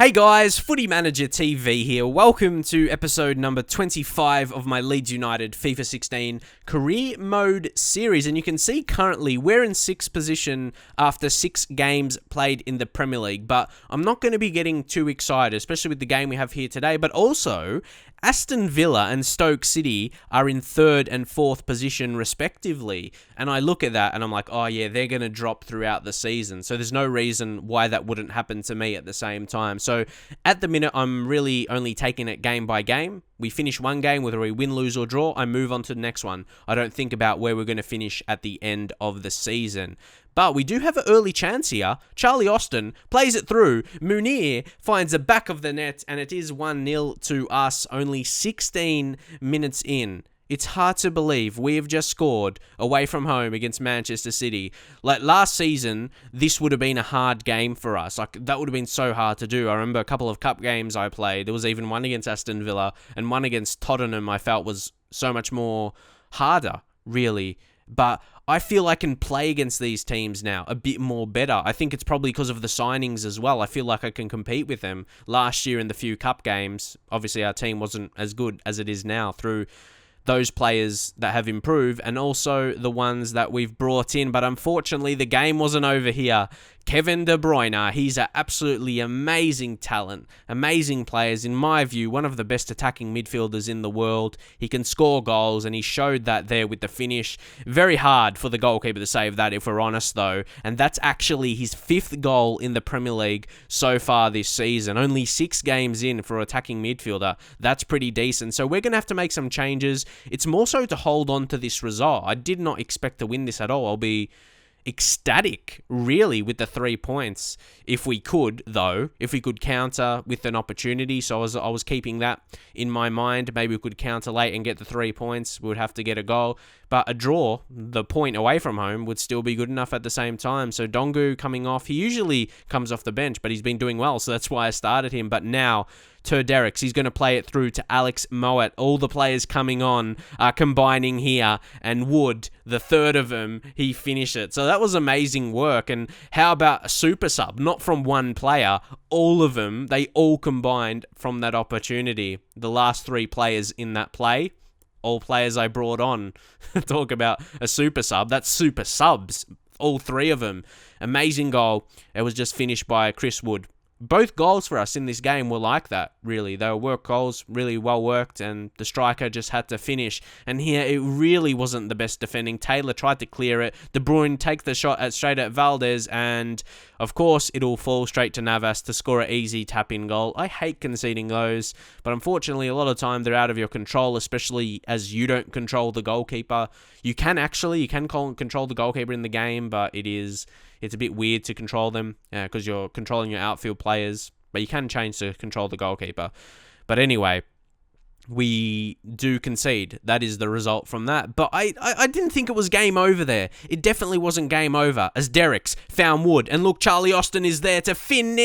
Hey guys, Footy Manager TV here. Welcome to episode number 25 of my Leeds United FIFA 16 career mode series. And you can see currently we're in 6th position after 6 games played in the Premier League. But I'm not going to be getting too excited, especially with the game we have here today. But also, Aston Villa and Stoke City are in 3rd and 4th position respectively. And I look at that and I'm like, oh yeah, they're going to drop throughout the season. So there's no reason why that wouldn't happen to me at the same time. So at the minute, I'm really only taking it game by game. We finish one game, whether we win, lose or draw, I move on to the next one. I don't think about where we're going to finish at the end of the season. But we do have an early chance here. Charlie Austin plays it through. Munir finds the back of the net, and it is 1-0 to us, only 16 minutes in. It's hard to believe we have just scored away from home against Manchester City. Like last season, this would have been a hard game for us. Like that would have been so hard to do. I remember a couple of cup games I played. There was even one against Aston Villa and one against Tottenham I felt was so much more harder, really. But I feel I can play against these teams now a bit more better. I think it's probably because of the signings as well. I feel like I can compete with them. Last year in the few cup games, obviously our team wasn't as good as it is now through those players that have improved and also the ones that we've brought in. But unfortunately, the game wasn't over here. Kevin De Bruyne, he's an absolutely amazing talent, amazing players. In my view, one of the best attacking midfielders in the world. He can score goals, and he showed that there with the finish. Very hard for the goalkeeper to save that, if we're honest, though. And that's actually his 5th goal in the Premier League so far this season. Only 6 games in for attacking midfielder. That's pretty decent. So we're going to have to make some changes. It's more so to hold on to this result. I did not expect to win this at all. I'll be ecstatic, really, with the 3 points. If we could, though, if we could counter with an opportunity. So I was keeping that in my mind. Maybe we could counter late and get the 3 points. We would have to get a goal. But a draw, the point away from home, would still be good enough at the same time. So Dongu coming off. He usually comes off the bench, but he's been doing well. So that's why I started him. But now Derricks, he's going to play it through to Alex Mowat. All the players coming on are combining here, and Wood, the third of them, he finished it. So that was amazing work. And how about a super sub? Not from one player, all of them, they all combined from that opportunity. The last 3 players in that play, all players I brought on. Talk about a super sub. That's super subs, all 3 of them. Amazing goal. It was just finished by Chris Wood. Both goals for us in this game were like that, really. They were work goals, really well worked, and the striker just had to finish. And here, it really wasn't the best defending. Taylor tried to clear it. De Bruyne takes the shot straight at Valdez, and of course, it'll fall straight to Navas to score an easy tap-in goal. I hate conceding those, but unfortunately, a lot of time they're out of your control, especially as you don't control the goalkeeper. You can control the goalkeeper in the game, but it's a bit weird to control them because you're controlling your outfield players, but you can change to control the goalkeeper. But anyway, we do concede. That is the result from that. But I didn't think it was game over there. It definitely wasn't game over as Derricks found Wood. And look, Charlie Austin is there to finish.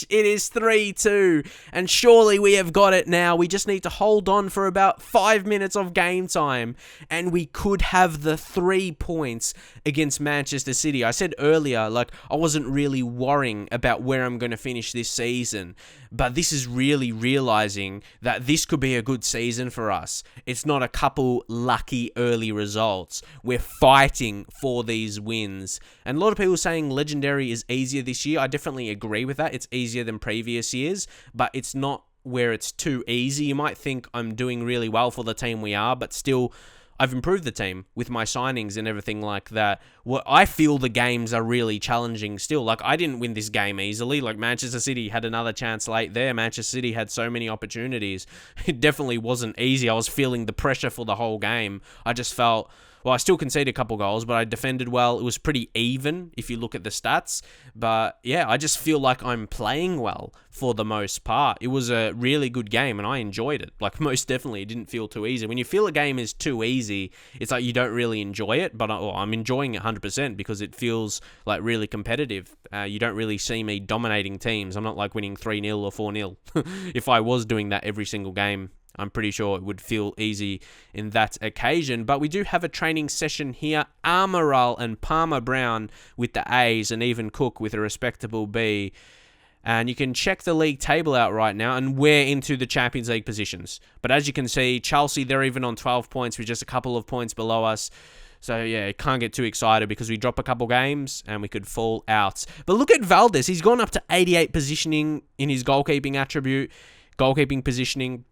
It is 3-2. And surely we have got it now. We just need to hold on for about 5 minutes of game time. And we could have the 3 points against Manchester City. I said earlier, like, I wasn't really worrying about where I'm going to finish this season. But this is really realizing that this could be a good season for us. It's not a couple lucky early results. We're fighting for these wins. And a lot of people saying Legendary is easier this year. I definitely agree with that. It's easier than previous years, but it's not where it's too easy. You might think I'm doing really well for the team we are, but still, I've improved the team with my signings and everything like that. Well, I feel the games are really challenging still. Like, I didn't win this game easily. Like, Manchester City had another chance late there. Manchester City had so many opportunities. It definitely wasn't easy. I was feeling the pressure for the whole game. I just felt, well, I still conceded a couple goals, but I defended well. It was pretty even if you look at the stats. But yeah, I just feel like I'm playing well for the most part. It was a really good game and I enjoyed it. Like, most definitely, it didn't feel too easy. When you feel a game is too easy, it's like you don't really enjoy it, but I'm enjoying it 100% because it feels like really competitive. You don't really see me dominating teams. I'm not like winning 3-0 or 4-0. If I was doing that every single game, I'm pretty sure it would feel easy in that occasion. But we do have a training session here. Amaral and Palmer Brown with the A's and even Cook with a respectable B. And you can check the league table out right now, and we're into the Champions League positions. But as you can see, Chelsea, they're even on 12 points, with just a couple of points below us. So, yeah, can't get too excited because we drop a couple games and we could fall out. But look at Valdez. He's gone up to 88 positioning in his goalkeeping attribute, goalkeeping positioning.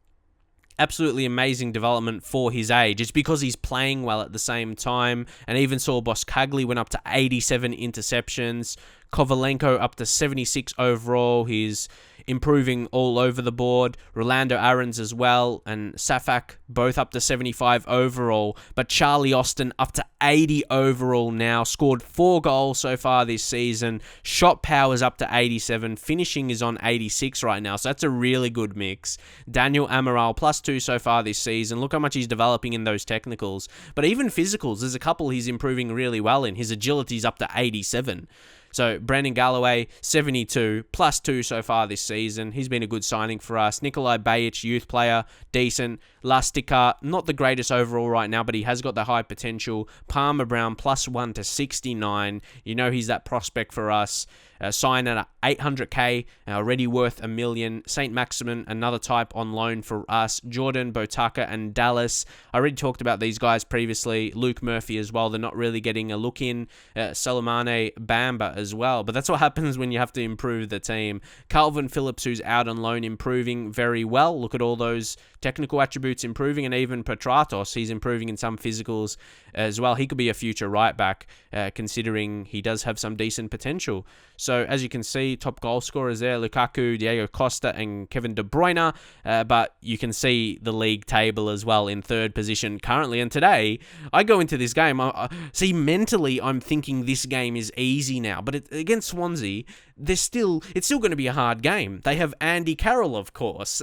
Absolutely amazing development for his age. It's because he's playing well at the same time. And even saw Boskagli went up to 87 interceptions. Kovalenko up to 76 overall. He's improving all over the board. Rolando Aarons as well, and Safak both up to 75 overall. But Charlie Austin up to 80 overall now. Scored 4 goals so far this season. Shot power's up to 87. Finishing is on 86 right now. So that's a really good mix. Daniel Amaral +2 so far this season. Look how much he's developing in those technicals. But even physicals, there's a couple he's improving really well in. His agility's up to 87. So, Brandon Galloway, 72, +2 so far this season. He's been a good signing for us. Nikolai Bajic, youth player, decent. Lastica, not the greatest overall right now, but he has got the high potential. Palmer Brown, +1 to 69. You know he's that prospect for us. Signed at 800k, already worth $1 million. St. Maximin, another type on loan for us. Jordan, Botaka, and Dallas. I already talked about these guys previously. Luke Murphy as well. They're not really getting a look in. Salamane Bamba as well. But that's what happens when you have to improve the team. Calvin Phillips, who's out on loan, improving very well. Look at all those technical attributes improving, and even Petratos, he's improving in some physicals as well. He could be a future right back, considering he does have some decent potential. So, as you can see, top goal scorers there, Lukaku, Diego Costa, and Kevin De Bruyne. But you can see the league table as well in third position currently. And today, I go into this game, see, mentally, I'm thinking this game is easy now. But against Swansea, it's still going to be a hard game. They have Andy Carroll, of course.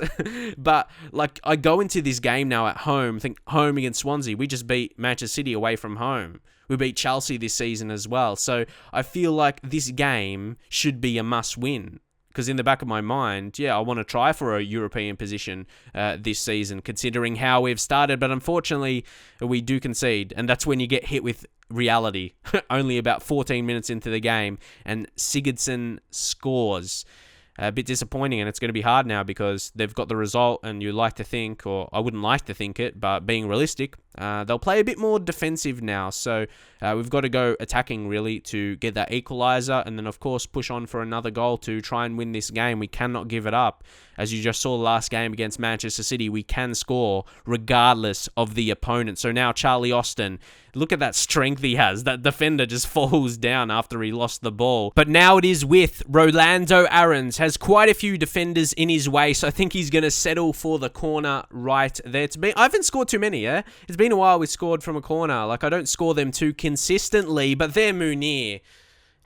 But, like, I go into this game now at home, think home against Swansea. We just beat Manchester City away from home. We beat Chelsea this season as well. So I feel like this game should be a must-win. Because in the back of my mind, I want to try for a European position this season, considering how we've started. But unfortunately, we do concede. And that's when you get hit with reality. Only about 14 minutes into the game. And Sigurdsson scores. A bit disappointing, and it's going to be hard now because they've got the result, and you like to think, or I wouldn't like to think it, but being realistic, they'll play a bit more defensive now. So we've got to go attacking, really, to get that equaliser, and then, of course, push on for another goal to try and win this game. We cannot give it up. As you just saw the last game against Manchester City, we can score regardless of the opponent. So now Charlie Austin, look at that strength he has. That defender just falls down after he lost the ball. But now it is with Rolando Aarons. Has quite a few defenders in his way, so I think he's going to settle for the corner right there. I haven't scored too many, It's been a while we scored from a corner. Like, I don't score them too consistently, but they're Munir.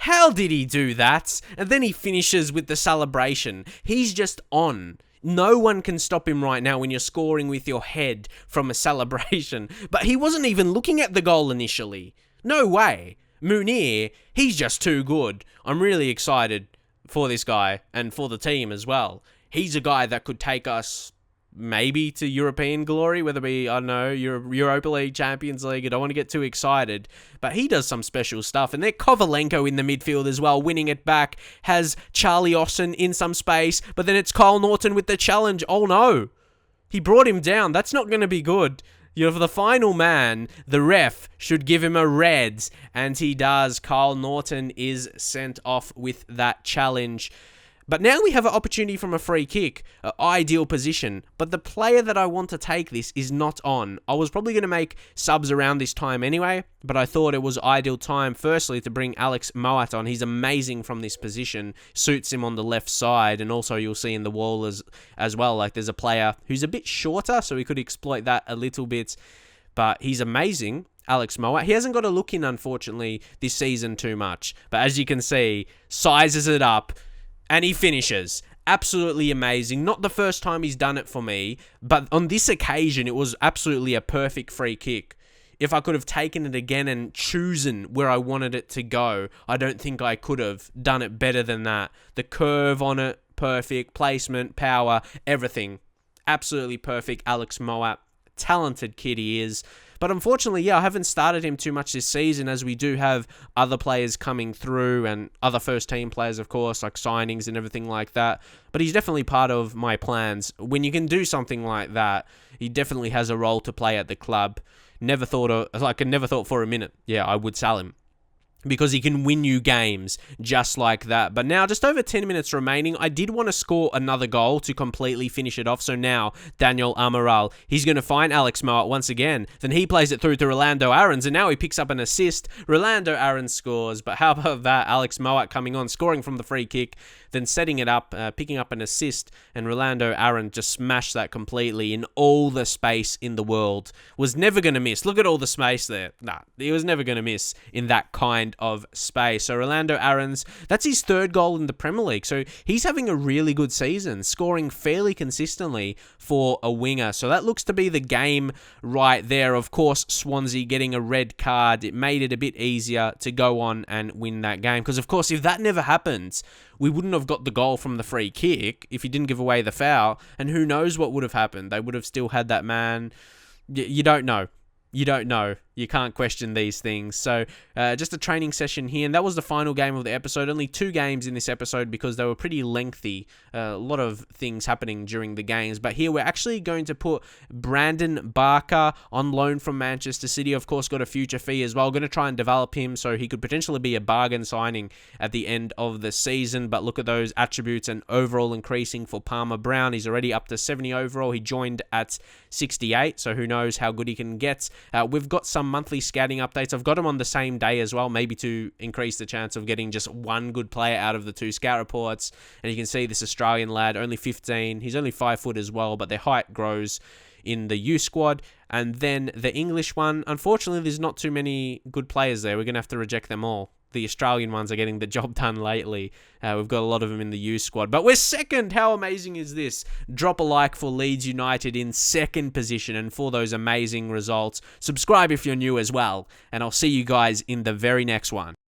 How did he do that? And then he finishes with the celebration. He's just on. No one can stop him right now when you're scoring with your head from a celebration. But he wasn't even looking at the goal initially. No way. Munir, he's just too good. I'm really excited for this guy and for the team as well. He's a guy that could take us maybe to European glory, whether it be, I don't know, Europa League, Champions League. I don't want to get too excited, but he does some special stuff. And then Kovalenko in the midfield as well, winning it back, has Charlie Austin in some space, but then it's Kyle Norton with the challenge. Oh no, he brought him down. That's not going to be good. For the final man, the ref should give him a red, and he does. Kyle Norton is sent off with that challenge. But now we have an opportunity from a free kick, an ideal position. But the player that I want to take this is not on. I was probably going to make subs around this time anyway, but I thought it was ideal time, firstly, to bring Alex Moat on. He's amazing from this position, suits him on the left side, and also you'll see in the wall as well, like there's a player who's a bit shorter, so we could exploit that a little bit. But he's amazing. Alex Moat. He hasn't got a look in, unfortunately, this season too much. But as you can see, sizes it up. And he finishes. Absolutely amazing. Not the first time he's done it for me, but on this occasion, it was absolutely a perfect free kick. If I could have taken it again and chosen where I wanted it to go, I don't think I could have done it better than that. The curve on it, perfect. Placement, power, everything. Absolutely perfect. Alex Moat talented kid he is. But unfortunately, yeah, I haven't started him too much this season, as we do have other players coming through and other first-team players, of course, like signings and everything like that. But he's definitely part of my plans. When you can do something like that, he definitely has a role to play at the club. I never thought for a minute, yeah, I would sell him, because he can win you games just like that. But now, just over 10 minutes remaining, I did want to score another goal to completely finish it off. So now, Daniel Amaral, he's going to find Alex Mowatt once again. Then he plays it through to Rolando Aarons, and now he picks up an assist. Rolando Aarons scores, but how about that? Alex Mowatt coming on, scoring from the free kick, then setting it up, picking up an assist, and Rolando Aarons just smashed that completely in all the space in the world. Was never going to miss. Look at all the space there. Nah, he was never going to miss in that kind of space. So Rolando Aarons, that's his third goal in the Premier League. So he's having a really good season, scoring fairly consistently for a winger. So that looks to be the game right there. Of course, Swansea getting a red card, it made it a bit easier to go on and win that game. Because, of course, if that never happens, we wouldn't have got the goal from the free kick if he didn't give away the foul. And who knows what would have happened. They would have still had that man. You don't know. You don't know. You can't question these things. So just a training session here. And that was the final game of the episode. Only 2 games in this episode because they were pretty lengthy. A lot of things happening during the games. But here we're actually going to put Brandon Barker on loan from Manchester City. Of course, got a future fee as well. Going to try and develop him so he could potentially be a bargain signing at the end of the season. But look at those attributes and overall increasing for Palmer Brown. He's already up to 70 overall. He joined at 68. So who knows how good he can get. We've got some monthly scouting updates. I've got them on the same day as well, maybe to increase the chance of getting just one good player out of the 2 scout reports. And you can see this Australian lad, only 15. He's only 5 foot as well, but their height grows in the U squad. And then the English one, unfortunately, there's not too many good players there. We're going to have to reject them all. The Australian ones are getting the job done lately. We've got a lot of them in the U squad. But we're second. How amazing is this? Drop a like for Leeds United in second position and for those amazing results. Subscribe if you're new as well. And I'll see you guys in the very next one.